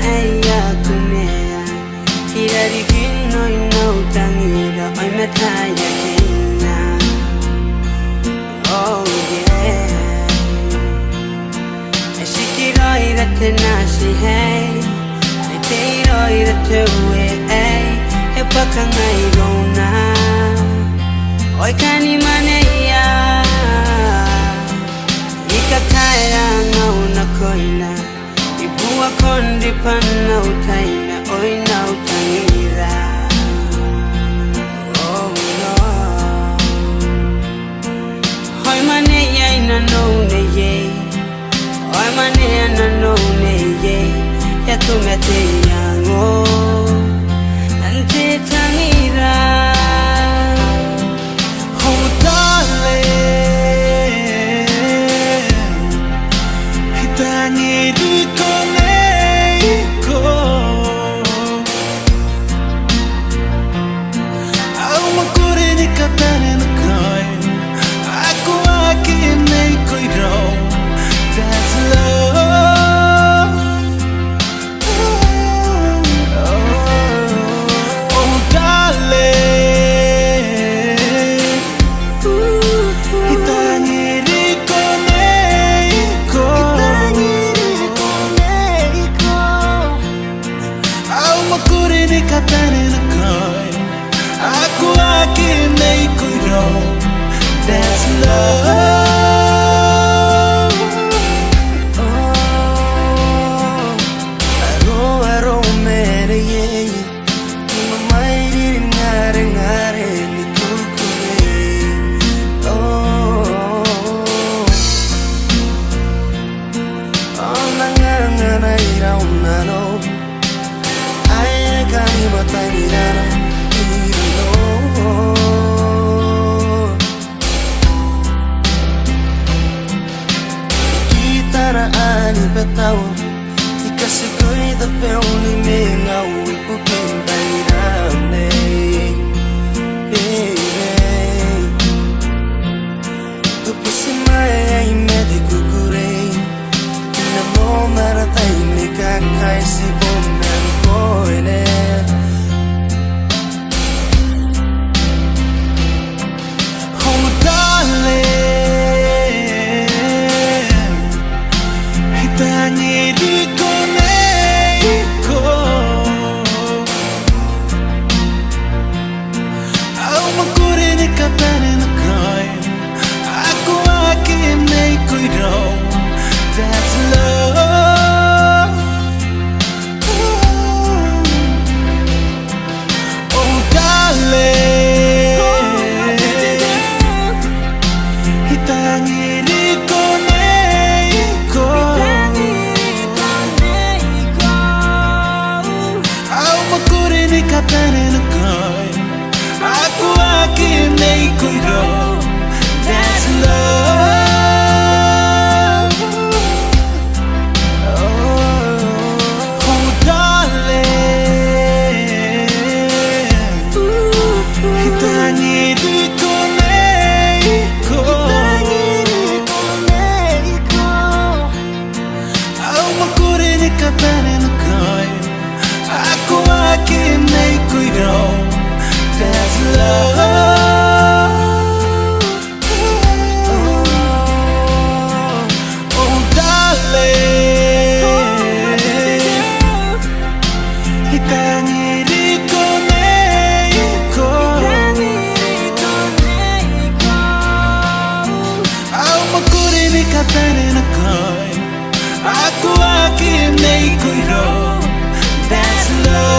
aya kunea Hirari kino ino tangira Oi metaya kina Oh yeah Ashikiro irate nashi hey Neteiro irate ue ay Hepaka ngai gona Oi kani maneya Ikakaya ngauna koina Ibua kondi pana utaina Oina utangira Oh no Hoi maneya ina none ye Hoi maneya na none ye Yatumete yango Ante tangira Oh darling Hitangiri koneiko Au makuri ni katane na kain Aku aki nei koiro That's love Oh darling Hitangiri koneiko Au makuri ni katane na kain Aku aki nei koiro That's love Aro mere ye Ima mairi ngare ngare ni kukure Oh nanganga na ira unano Aye kani matani rana Irino Kitara ani betawa Kasi ko'y tapyaw ni Mengaw Ipupintay-rame Baby Tapos si Maya ay medikukurey Na mo maratay ni kakay si Bonan Koine Oh darling Hitangiri koneiko Au makuri ni katane na kain Aku aki nei koiro That's love Oh darling Hitangiri koneiko Au makuri ni katane na kain Aku aki nei koiro That's love Oh darling Hitangiri koneiko Au makuri ni katane na kain Aku aki nei koiro That's love Oh darling Hitangiri koneiko Au makuri ni katane na kain Aku aki nei koiro That's love